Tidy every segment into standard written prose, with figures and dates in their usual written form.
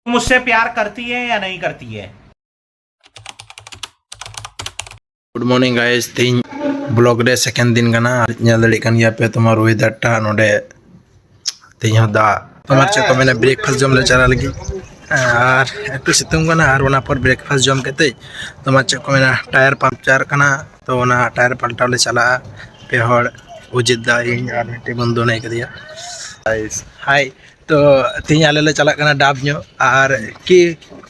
मुझसे प्यार करती है या नहीं करती है? गुड मॉर्निंग गाइस तीन ब्लॉग रे सेकंड दिन कना nyal dali kan ya pe tomar weather ta node तीन दा tomar che ko mena breakfast jom le chara lagi আর একটু সিতুং কানা আর ওনা পর ব্রেকফাস্ট জম কেতে তোমার che ko mena tyre puncture কানা তো ওনা টায়ার পাল্টালে চালা पे हर उजित दा इन আর মিটি বন্ধু নাই করিয়া गाइस हाय तो तीन आले ले चला कना डाब ᱧᱚ আর কি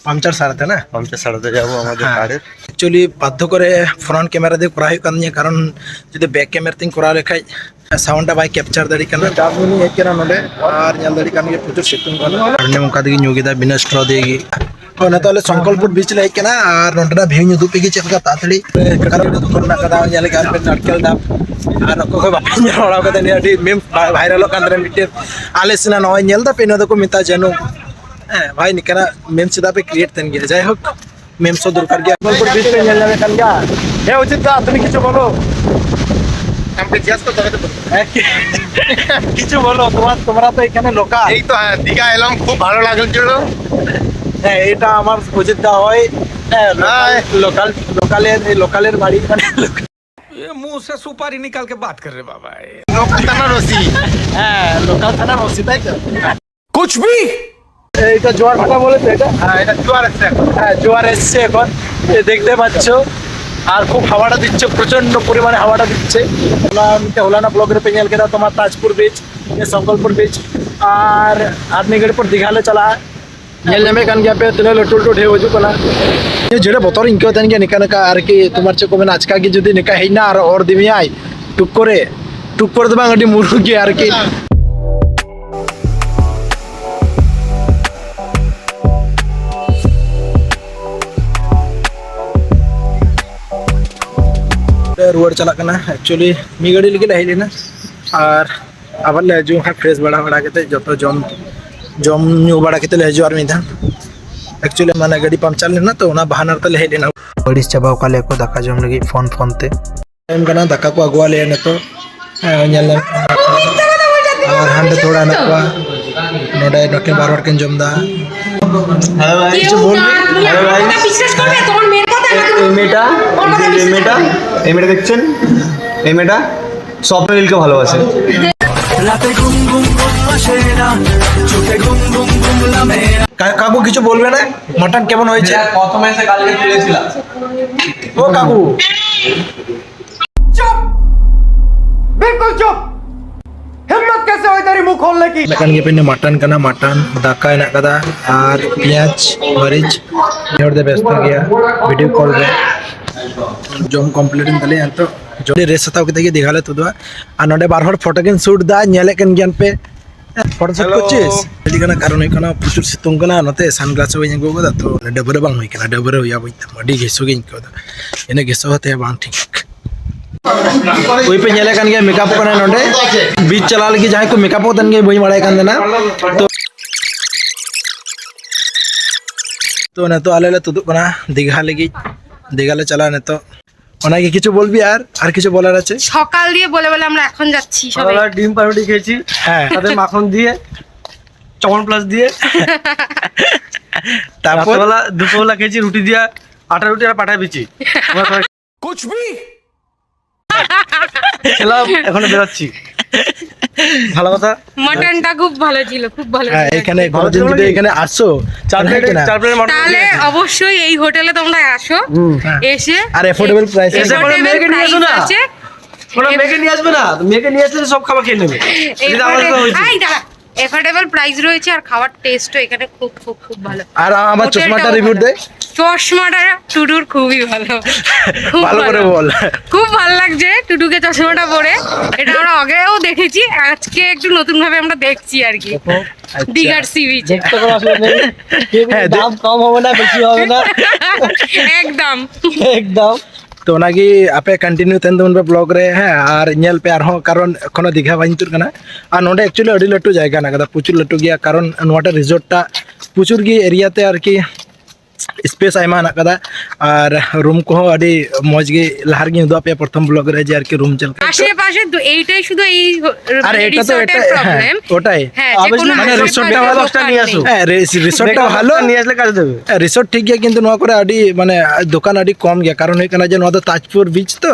পাংচার সারাতে না পাংচার সারাতে যাবো আমাদের গাড়ির एक्चुअली बाध्य करे फ्रंट कैमरा दे करा हुई कारण जो बैक कैमरा तीन करा लेखाय साउंड बाय कैप्चर दाड़ी कना डाब नी हेज कना नोडे और ñal दाड़ी कन गे प्रचुर सितुंग कना और ने मुका दगी ᱧᱩᱜेदा बिना स्ट्रॉ देगी और ना ताले संकल्पपुर बीच ले कना और नोडा भीउ ᱧᱩ दुपे गे चेका तातड़ी कारण दो करना कदा ñal गार पे नाटकेल डाब और नको को बापा ñal ओड़ा कदा ने अडी मेम वायरल कान रे मिटे आले सिना नय ñel दा पे न दको मिता जनो भाई निकना मेम सीधा पे क्रिएट तन गया जाय होक मेम सो दरकार गया संकल्पपुर बीच पे ñel जावे कान गया हे उचित दा তুমি কিছু বলো हमके जियास को तबे तो কিছু বলো তোমরা তো এখানে লোকাল এই তো হ্যাঁ দীঘা এলাম খুব ভালো লাগছিল হ্যাঁ এটা আমার উচিত দা হয় লোকালের বাড়ি মানে ये मुंह से सुपारी निकाल के बात कर रहे बाबा লোকাল থানা রসি হ্যাঁ লোকাল থানা রসি তাই তো कुछ भी এটা জোয়ার ভাটা বলে তো এটা হ্যাঁ এটা জোয়ার আছে হ্যাঁ জোয়ার এসছে এখন দেখতে পাচ্ছ আর খুব হাওয়াটা দিচ্ছে প্রচন্ড পরিমাণে হাওয়াটা দিচ্ছে হোলানা ব্লগের पे ñel केदा তোমার ताजपुर बीच ये संकल्पपुर बीच আর आदमीगढ़ पर दिघाले चला ñel ᱧame kan gya पे तने लटुल टु ढेव हजू कना ये जेडे बतर इनके तन गया निका निका আর কি তোমার চে কোমেন আজকা কি যদি নিকা হেইনা আর দিমি আই টুক করে তো বাং আডি মুরগি আর কি रोड चला करना एक्चुअली मी गाड़ी लेके हेज लेना और आबार ले हजू फ्रेश बड़ा के जो जम जम ᱧᱩ बड़ा के ले हजू और मिधा एक्चुअली माने गाड़ी पंचर लेना तो ना बहानार तले हेज लेना बड़िस चाबाव काले को दाका जम लगी फोन ते टाइम कना दाका को अगवा ले न तो ñel और हांडे थोड़ा नकवा नोडे नके बारवर के जमदा हेलो भाई কিছু বলবি हेलो भाई বিশ্বাস করবে তোমার মেয়ের কথা এই মেয়েটা দেখছেন এই মেয়েটা স্বপ্ন নীলকে ভালোবাসে কাকু কিছু বলবে না মটন কেমন হয়েছে প্রথমে এসে কালকে তুলেছিলাম ও কাকু बिल्कुल चुप हिम्मत कैसे हुई तेरी मुंह खोलने की लेकिन ये पिने मटन कना मटन दाका ना कदा और प्याज मरीच और दे व्यस्त गया वीडियो कॉल रे जम कंप्लीट तले अंत जो रेस हताव के दिखाले तो दवा आ नडे बार हर फोटो किन शूट दा ñele कन ज्ञान पे फोटो शूट कोचिस एदी कना कारण होय कना प्रचुर सितुंग कना नते सनग्लास होय गो गदा तो डबरे बांग होय कना डबरे होया बई मडी गेसो गिन को एने गेसो होते बांग ठीक कोई पे ñele kan गया मेकअप कना नडे बीच चला लगी जाय को मेकअप तन गए बई मड़ाय kan देना तो ना तो आले तुदु कना दिघा लगी दिघाले चला ने तो ওনাকে কিছু বলবি আর কিছু বলার আছে সকাল দিয়ে বলে বলে আমরা এখন যাচ্ছি সবাই ডিম পাউরুটি খেয়েছি হ্যাঁ সাথে মাখন দিয়ে চমন প্লাস দিয়ে তারপর দুপুরবেলা খেয়েছি রুটি দিয়ে আটা রুটি আর পাঠায় বিচি कुछ भी খেলাম এখন বেরোচ্ছি ভালো কথা মটনটা খুব ভালো ছিল খুব ভালো হ্যাঁ ছিল। এখানে কোনদিন যদি এখানে আসো চার প্লেট মটন তাহলে অবশ্যই এই হোটেলে তোমরা আসো এসে আর এফোর্ডেবল প্রাইস affordable মেয়েকে নিয়ে এসো না। price আছে। কোনো মেয়েকে নিয়ে আসবে না মেয়েকে নিয়ে আসলে সব খাবার খেয়ে নেবে এটা আমার তো হয়েছে এফোর্ডেবল প্রাইস রয়েছে আর খাবার টেস্টও এখানে খুব খুব খুব ভালো আর আমার চশমাটা হোটেলটাও রিভিউ ভালো। দে চশমাটা টুডুর খুবই ভালো খুব ভালো করে বল খুব ভালো লাগছে টুটুকে চশমাটা পরে এটা আমরা আগেও দেখেছি আজকে একটু নতুন ভাবে আমরা দেখছি আর কি দীঘার সি বিচে হ্যাঁ দাম কম হবে না বেশি হবে না একদম একদম तो ओनागी आपे कंटिन्यू तेन दोन पे ब्लॉग रे है और ñel पे आरो कारण कोनो दिघा बाइन तुर कना और नोडे एक्चुअली अडी लट्टू जायगा ना कदा पुचुर लट्टू गया कारण नोटा रिजॉर्ट टा पुचुर गी एरिया ते आर की स्पेस आयमा हना कदा और रूम को अभी मौज गे लहर गे उदा पे प्रथम ब्लॉग रे जे আর কি रूम चल আশেপাশে এইটাই শুধু এই আরে এটা তো রিসর্টের এটা প্রবলেম। ওটাই হ্যাঁ যে কোনো মানে রিসর্টটা ভালো নিয়ে আসো। হ্যাঁ রিসর্টটা ভালো নিয়ে আসলে কাজে দেবে। রিসর্ট ঠিক গিয়া কিন্তু নোয়া করে আডি মানে দোকান আডি কম গিয়া কারণ হই কানা যে নোয়া তো তাজপুর বিচ তো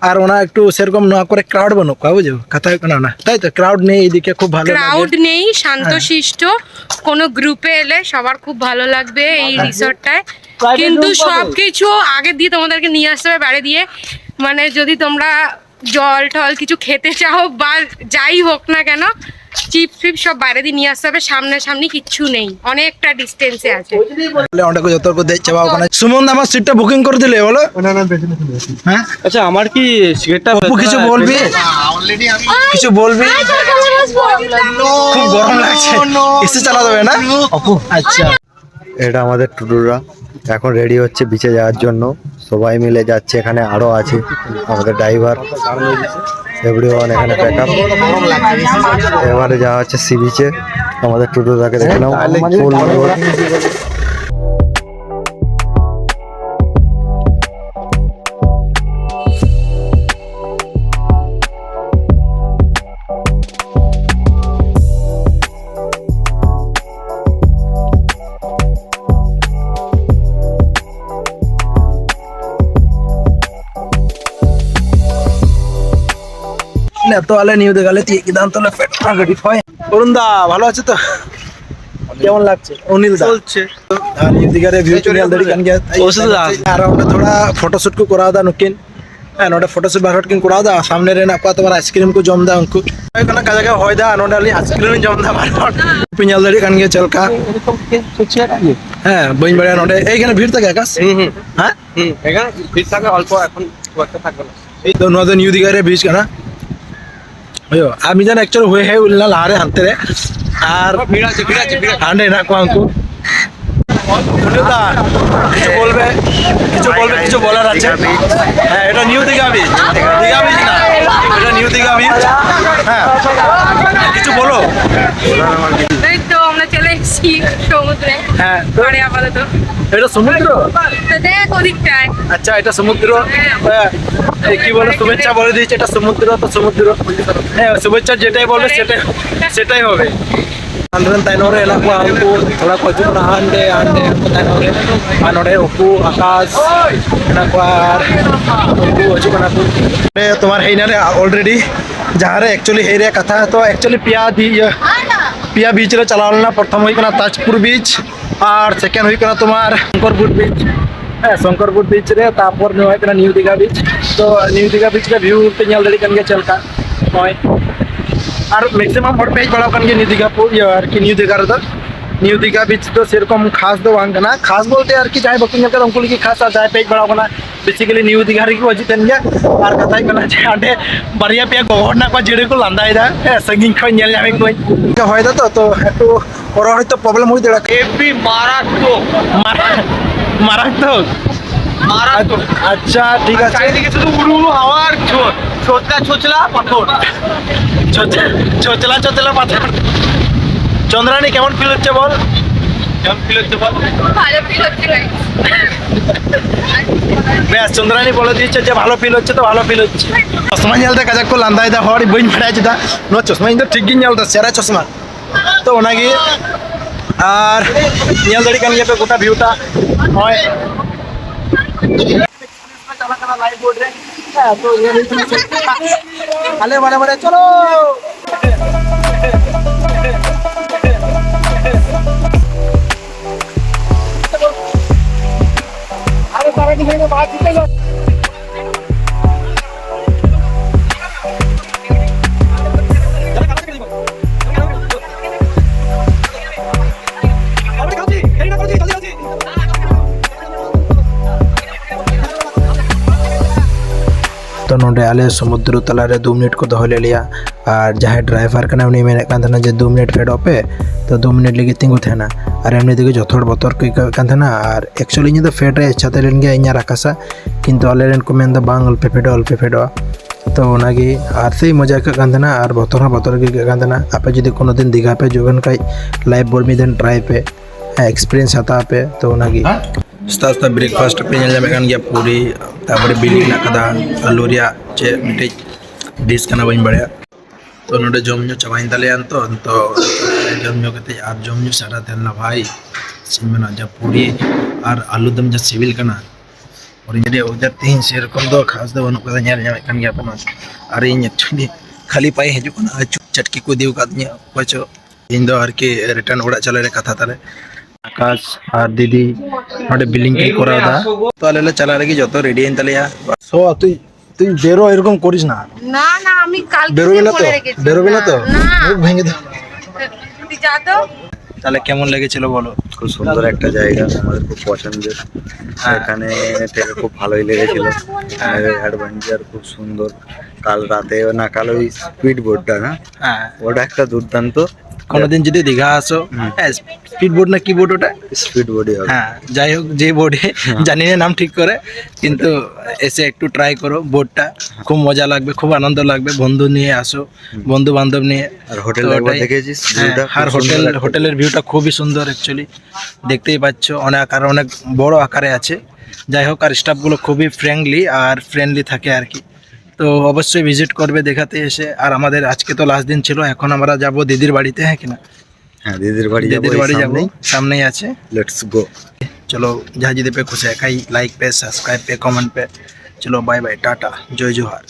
আর ওনা একটু সেরকম নোয়া করে ক্রাউড বানো কা বুঝো কথা হই কানা না তাই তো ক্রাউড নেই এদিকে খুব ভালো ক্রাউড লাগে নেই, শান্তশিষ্ট, কোনো গ্রুপে এলে সবার খুব ভালো লাগবে এই রিসর্টটায়। কিন্তু সবকিছু আগে দিয়ে তোমাদেরকে নিয়ে আসতে হবে বাইরে দিয়ে, মানে যদি তোমরা জল টল কিছু খেতে চাও বা যাই হোক না কেন চিপ ফিপ সব বাইরে দিয়ে নিয়ে আসতে হবে, সামনাসামনি কিচ্ছু নেই, অনেকটা ডিস্টেন্সে আছে। তাহলে অনেক যতটুকু দেখছে বা ওখানে সুমন আমার সিটটা বুকিং করে দিলে বলো হ্যাঁ আচ্ছা আমার কি সিগারেটটা অপু কিছু বলবি কিছু বলবি খুব গরম লাগছে এসি চালা যাবে না অপু আচ্ছা এটা আমাদের টুটুরা এখন রেডি হচ্ছে বিচে যাওয়ার জন্য, সবাই মিলে যাচ্ছে, এখানে আরো আছে আমাদের ড্রাইভার এভরিওয়ান এখানে প্যাকআপ। এবারে যাওয়া হচ্ছে সি বিচে, আমাদের টুটুরাকে দেখে নাও ফুল রোড। না তো আলে নিউ দেখালে তুই কি দাম তোলে পেট্রোল গাড়ি হয় অরুণ দা ভালো আছে তো কেমন লাগছে অনিল দা চলছে আর নিউ দিগারে ভিউ চুনিয়াল দাড়ি কান গया ওসে দা আর আমরা थोड़ा फोटोशूट को करा दा नुकिन है नोडे फोटोशूट बाहर किन करा दा सामने रे ना को तुम्हारा आइसक्रीम को जम दा उनको कना का जगह होय दा नोडे आइसक्रीम जम दा बाहर पिनियाल दाड़ी कान गया चल का হ্যাঁ বইন বাড়ি নডে এইখানে ভিড় থাকে আকাশ হ্যাঁ এখানে ভিড় থাকে অল্প, এখন খুব একটা থাকবে না। এই তো নদে নিউ দিগারে बीच का ना अयो আমি জান অ্যাকচুয়ালি হয়ে হে উল্লা লারে হানতে রে আর ভিড় আছে হান্ডে না কো আঙ্কু কিছু বলবে কিছু বলার আছে হ্যাঁ এটা নিউ দিঘা বিচ না এটা নিউ দিঘা বিচ হ্যাঁ কিছু বলো এই তো আমরা চলে এসেছি সমুদ্রে, হ্যাঁ পরে আপাতত এটা সমুদ্র তো দেখ ওদিকটায়। আচ্ছা এটা সমুদ্র এই কি বলে শুভেচ্ছা বলে দিয়েছে এটা সমুদ্র তো সমুদ্র হ্যাঁ শুভেচ্ছা যেটাই বলবে সেটাই হবে Andren tainore la ko aku thoda ko juna hande tainore anore oku akas na ko ar oku hoji bana ko তোমার হেইনারে অলরেডি যাহারে অ্যাকচুয়ালি হেরে কথা তো অ্যাকচুয়ালি পিয়া বিচ রে চালালনা প্রথম হই কনা তাজপুর বিচ আর সেকেন্ড হই কনা তোমার শঙ্করপুর বিচ হ্যাঁ শঙ্করপুর বিচ রে তারপর নে হয় কনা নিউ দিঘা বিচ তো নিউ দিঘা বিচ রে ভিউ তে ñal dali kan ge chalka হয় আর ম্যাক্সিমাম হট পেজ বাড়াও কান নিউ দিঘা আর কি নিউ দিঘার তো নিউ দিঘা বিচ তো সেরকম খাস তো বাং না খাস বলতে আর কি যাই বুকিং করে উনকু কি খাস আর যাই পেজ বাড়াও না বেসিক্যালি নিউ দিঘা রে কি হজি তেন গিয়া আর কথাই কনা যে আডে বারিয়া পেয়া গহর না কো জেড়ে কো লান্দাই দা সঙ্গিং খই নেল যাবে কই হয় তো তো একটু বড় হয়তো প্রবলেম হই দেড়া এভরি মারাত্মক আচ্ছা ঠিক আছে চারিদিকে শুধু উড়ু উড়ু হাওয়ার ছোচলা পাথর চোচলা পাথর চন্দ্রানী কেমন ফিল হচ্ছে বল ভালো ফিল হচ্ছে guys। বেশ চন্দ্রানী বলে দিচ্ছে যে ভালো ফিল হচ্ছে তো ভালো ফিল হচ্ছে চশমা ñalতে কাজাক কো লান্দাই দা হড় বইন ফড়াই চিতা নো চশমা ইন ঠিক গি ñalতে সেরা চশমা তো ওনাগি আর ñal দাড়ি কান ইয়াপে গোটা ভিউটা হয় চালা কানা লাইভ বোর্ড রে হ্যাঁ তো আলে বড় চলো আরে তারা কি হইলো বাদ দিতে গো तो नोडे आले समुद्र तलारे 2 मिनट को दो ले लिया और जहाँ ड्राइवर का उन्हीं मेरे कहते जे 2 मिनट फेड पे तो 2 मिनट लगे तिंगु थे ना और एमनी दिखे जो थोड़ा बतर कहते ना और एक्चुअली ये तो फेड रे छाते लेन गया इन राकासा किंतु आले रेन को मेन द बांग अल्पे फेडो तो उनागी और से मजा का कहते ना और बतर के कहते ना आपे जो कोनो दिन दिघा पे जोगन का लाइव बोर्ड में दिन ट्राई पे एक्सपीरियंस आता पे तो उनागी आस्ता आस्ता ब्रेकफास्ट पे ñel jamekan gya puri tapore bili na kada aluria che mite dish kana bain badya to node jomnyo chabain dale anto to jomnyo kete ar jomnyo sara tella bhai simena ja puri ar alu dam ja civil kana और ये उधर तीन शेर कम दो खास दो नु kada ñel jamekan gya pana are in actually खाली पाए है जो ना चटकी को देव कादनिया पचो इन दो आर के रिटर्न ओड़ा चले रे कथा ताले आकाश और दीदी नोडे बिलिंग के करा था तो आलेला चला रे की जतो रेडी इन तले या सो তুই তুই বেরো এরকম করিস না না না আমি কালকে বেরোবি না তো বলে রেখেছি বেরোবি না তো না মুখ ভেঙে দে তুই যা তো তাহলে কেমন লেগেছিল বলো খুব সুন্দর একটা জায়গা, আমাদের খুব পছন্দের। এখানে থেকে খুব ভালোই লেগেছিল। এখানে অ্যাডভেঞ্চার খুব সুন্দর। কাল রাতে না কাল ওই স্পিড বোটটা না, হ্যাঁ ওটা একটা দুর্দান্ত। কোনোদিন যদি দীঘা আসো হ্যাঁ স্পিড বোট না কি বোট ওটা স্পিড বোটই হবে। হ্যাঁ যাই হোক যে বোটে জানি না নাম ঠিক করে কিন্তু এসে একটু ট্রাই করো বোটটা, খুব মজা লাগবে, খুব আনন্দ লাগবে। বন্ধু নিয়ে আসো, বন্ধু বান্ধব নিয়ে। আর হোটেল তো একবার ওটাই- দেখেছিস হ্যাঁ, ভিউটা? আর হোটেলের ভিউটা খুবই সুন্দর অ্যাকচুয়ালি, দেখতেই পাচ্ছ অনেক বড় আকারে আছে। যাই হোক আর স্টাফগুলো খুবই ফ্রেন্ডলি থাকে আর কি। তো অবশ্যই ভিজিট করবে দেখাতে এসে। আর আমাদের আজকে তো লাস্ট দিন ছিল, এখন আমরা যাব দিদির বাড়িতে, হ্যাঁ কিনা? হ্যাঁ দিদির বাড়ি দিদির বাড়ি যাবো, সামনেই আছে। লেটস गो। चलो जहाँ जिदे पे खुश है कहीं लाइक पे, सब्सक्राइब पे, कमेंट पे। चलो बाय बाय, टाटा, जय जोहार।